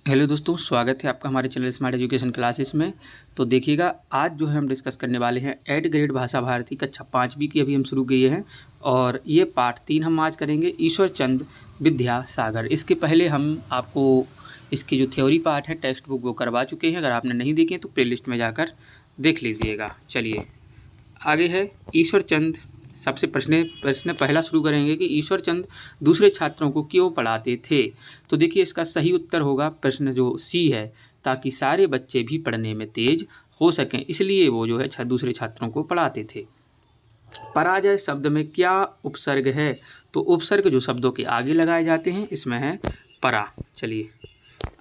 Hello दोस्तों, स्वागत है आपका हमारे चैनल स्मार्ट एजुकेशन क्लासेस में। तो देखिएगा, आज जो है हम डिस्कस करने वाले हैं 8 ग्रेड भाषा भारती कक्षा 5वीं की अभी हम शुरू किए हैं और ये पार्ट 3 हम आज करेंगे ईश्वर चंद विद्यासागर। इसके पहले हम आपको इसकी जो थ्योरी पार्ट है टेक्स्ट बुक वो करवा चुके हैं। अगर आपने नहीं देखे तो प्लेलिस्ट में जाकर देख लीजिएगा। चलिए आगे है ईश्वर चंद। सबसे प्रश्न पहला शुरू करेंगे कि ईश्वर चंद दूसरे छात्रों को क्यों पढ़ाते थे। तो देखिए, इसका सही उत्तर होगा प्रश्न जो सी है, ताकि सारे बच्चे भी पढ़ने में तेज हो सकें, इसलिए वो जो है दूसरे छात्रों को पढ़ाते थे। पराजय शब्द में क्या उपसर्ग है। तो उपसर्ग जो शब्दों के आगे लगाए जाते हैं इसमें है परा। चलिए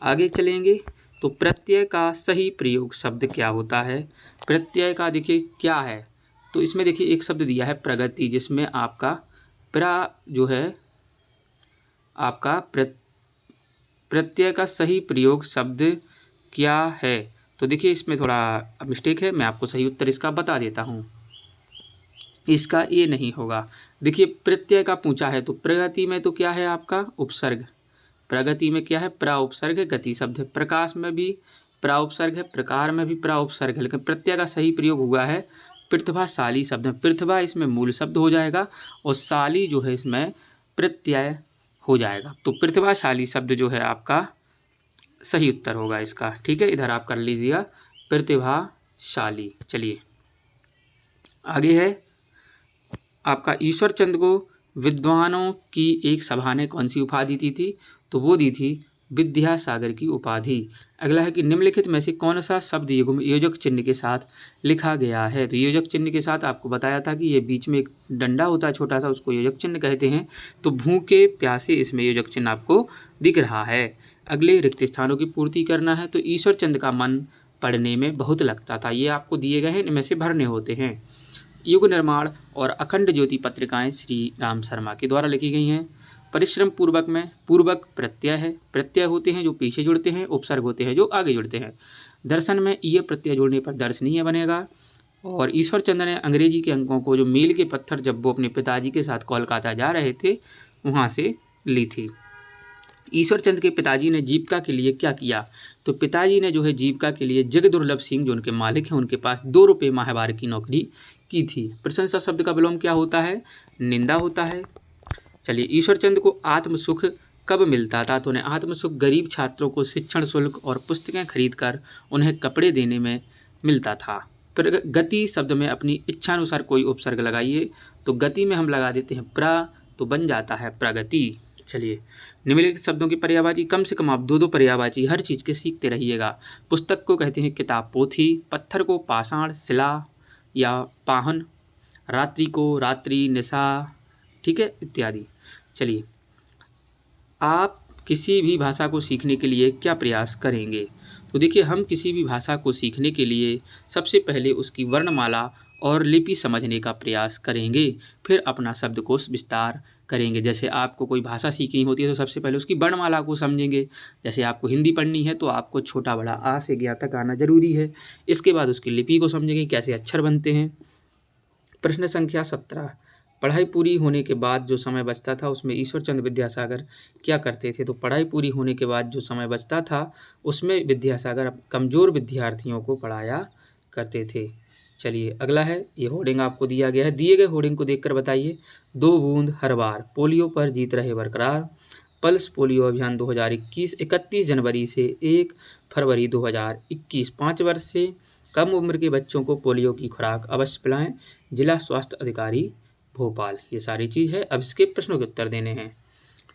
आगे चलेंगे। तो प्रत्यय का सही प्रयोग शब्द क्या होता है। प्रत्यय का देखिए क्या है, तो इसमें देखिए एक शब्द दिया है प्रगति, जिसमें आपका जो है आपका प्रत्यय का सही प्रयोग शब्द क्या है। तो देखिए इसमें थोड़ा मिस्टेक है, मैं आपको सही उत्तर इसका बता देता हूँ। इसका ये नहीं होगा। देखिए प्रत्यय का पूछा है तो प्रगति में तो क्या है आपका उपसर्ग। प्रगति में क्या है, प्रा उपसर्ग है, गति शब्द है। प्रकाश में भी प्रा उपसर्ग है, प्रकार में भी प्रा उपसर्ग है, लेकिन प्रत्यय का सही प्रयोग हुआ है प्रतिभाशाली शब्द में। प्रतिभा इसमें मूल शब्द हो जाएगा और शाली जो है इसमें प्रत्यय हो जाएगा। तो प्रतिभाशाली शब्द जो है आपका सही उत्तर होगा इसका। ठीक है, इधर आप कर लीजिएगा प्रतिभाशाली। चलिए आगे है आपका ईश्वर चंद को विद्वानों की एक सभा ने कौन सी उपाधि दी थी। तो वो दी थी विद्यासागर की उपाधि। अगला है कि निम्नलिखित में से कौन सा शब्द युग्म योजक चिन्ह के साथ लिखा गया है। तो योजक चिन्ह के साथ आपको बताया था कि ये बीच में एक डंडा होता है छोटा सा, उसको योजक चिन्ह कहते हैं। तो भूखे प्यासे इसमें योजक चिन्ह आपको दिख रहा है। अगले रिक्त स्थानों की पूर्ति करना है। तो ईश्वर चंद का मन पढ़ने में बहुत लगता था, ये आपको दिए गए हैं, इनमें से भरने होते हैं। युग निर्माण और अखंड ज्योति पत्रिकाएं श्री राम शर्मा के द्वारा लिखी गई हैं। परिश्रम पूर्वक में पूर्वक प्रत्यय है, प्रत्यय होते हैं जो पीछे जुड़ते हैं, उपसर्ग होते हैं जो आगे जुड़ते हैं। दर्शन में ये प्रत्यय जोड़ने पर दर्शनीय बनेगा। और ईश्वर चंद ने अंग्रेजी के अंकों को जो मील के पत्थर जब वो अपने पिताजी के साथ कोलकाता जा रहे थे वहाँ से ली थी। ईश्वर चंद के पिताजी ने जीविका के लिए क्या किया। तो पिताजी ने जो है जीविका के लिए जगदुर्लभ सिंह जो उनके मालिक हैं उनके पास 2 रुपये माहवार की नौकरी की थी। प्रशंसा शब्द का विलोम क्या होता है, निंदा होता है। चलिए ईश्वर चंद को आत्म सुख कब मिलता था। तो उन्हें आत्म सुख गरीब छात्रों को शिक्षण शुल्क और पुस्तकें खरीदकर उन्हें कपड़े देने में मिलता था। गति शब्द में अपनी इच्छानुसार कोई उपसर्ग लगाइए। तो गति में हम लगा देते हैं प्रा, तो बन जाता है प्रगति। चलिए निम्नलिखित शब्दों की पर्यायवाची कम से कम आप 2 पर्यायवाची हर चीज़ के सीखते रहिएगा। पुस्तक को कहते हैं किताब पोथी, पत्थर को पाषाण शिला या पाहन, रात्रि को रात्रि निशा, ठीक है, इत्यादि। चलिए आप किसी भी भाषा को सीखने के लिए क्या प्रयास करेंगे। तो देखिए हम किसी भी भाषा को सीखने के लिए सबसे पहले उसकी वर्णमाला और लिपि समझने का प्रयास करेंगे, फिर अपना शब्दकोश विस्तार करेंगे। जैसे आपको कोई भाषा सीखनी होती है तो सबसे पहले उसकी वर्णमाला को समझेंगे। जैसे आपको हिंदी पढ़नी है तो आपको छोटा बड़ा आ से ज्ञा तक आना जरूरी है। इसके बाद उसकी लिपि को समझेंगे, कैसे अक्षर बनते हैं। प्रश्न संख्या 17, पढ़ाई पूरी होने के बाद जो समय बचता था उसमें ईश्वर चंद विद्यासागर क्या करते थे। तो पढ़ाई पूरी होने के बाद जो समय बचता था उसमें विद्यासागर कमज़ोर विद्यार्थियों को पढ़ाया करते थे। चलिए अगला है, ये होर्डिंग आपको दिया गया है। दिए गए होर्डिंग को देखकर बताइए। 2 बूंद हर बार, पोलियो पर जीत रहे बरकरार, पल्स पोलियो अभियान 2021, 31 जनवरी से 1 फरवरी 2021, 5 वर्ष से कम उम्र के बच्चों को पोलियो की खुराक अवश्य पिलाएं, जिला स्वास्थ्य अधिकारी भोपाल। ये सारी चीज़ है। अब इसके प्रश्नों के उत्तर देने हैं।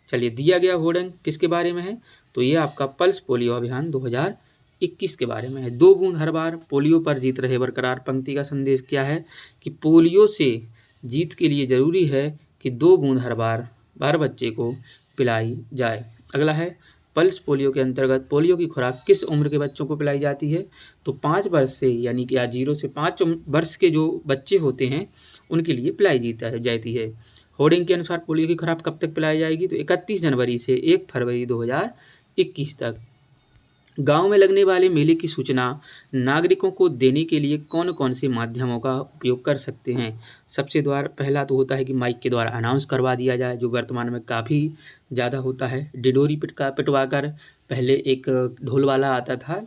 चलिए दिया गया होर्डिंग किसके बारे में है। तो ये आपका पल्स पोलियो अभियान 2021 के बारे में है। 2 बूंद हर बार, पोलियो पर जीत रहे बरकरार। पंक्ति का संदेश क्या है कि पोलियो से जीत के लिए ज़रूरी है कि 2 बूंद हर बार हर बच्चे को पिलाई जाए। अगला है, पल्स पोलियो के अंतर्गत पोलियो की खुराक किस उम्र के बच्चों को पिलाई जाती है। तो 5 वर्ष से, यानी कि 0 से 5 वर्ष के जो बच्चे होते हैं उनके लिए पिलाई जाती है। होर्डिंग के अनुसार पोलियो की खुराक कब तक पिलाई जाएगी। तो 31 जनवरी से 1 फरवरी 2021 तक। गांव में लगने वाले मेले की सूचना नागरिकों को देने के लिए कौन कौन से माध्यमों का उपयोग कर सकते हैं। सबसे द्वारा पहला तो होता है कि माइक के द्वारा अनाउंस करवा दिया जाए, जो वर्तमान में काफ़ी ज़्यादा होता है। डिडोरी पिटवा कर, पहले एक ढोल वाला आता था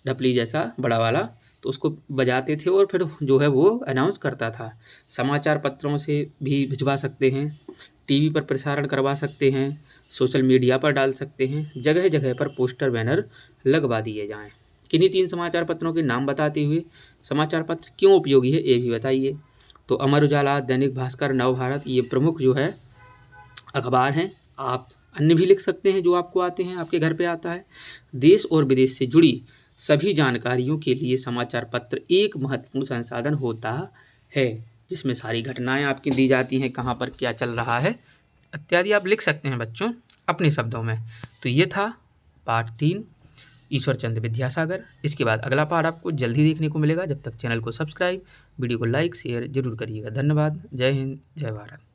ढपली जैसा बड़ा वाला, तो उसको बजाते थे और फिर जो है वो अनाउंस करता था। समाचार पत्रों से भी भिजवा सकते हैं, टीवी पर प्रसारण करवा सकते हैं, सोशल मीडिया पर डाल सकते हैं, जगह जगह पर पोस्टर बैनर लगवा दिए जाएं। किन्हीं 3 समाचार पत्रों के नाम बताते हुए समाचार पत्र क्यों उपयोगी है ये भी बताइए। तो अमर उजाला, दैनिक भास्कर, नवभारत ये प्रमुख जो है अखबार हैं। आप अन्य भी लिख सकते हैं जो आपको आते हैं, आपके घर पे आता है। देश और विदेश से जुड़ी सभी जानकारियों के लिए समाचार पत्र एक महत्वपूर्ण संसाधन होता है, जिसमें सारी घटनाएं आपकी दी जाती हैं, कहाँ पर क्या चल रहा है इत्यादि आप लिख सकते हैं बच्चों अपने शब्दों में। तो ये था पाठ 3 ईश्वर चंद्र विद्यासागर। इसके बाद अगला पाठ आपको जल्दी देखने को मिलेगा। जब तक चैनल को सब्सक्राइब, वीडियो को लाइक शेयर जरूर करिएगा। धन्यवाद। जय हिंद, जय भारत।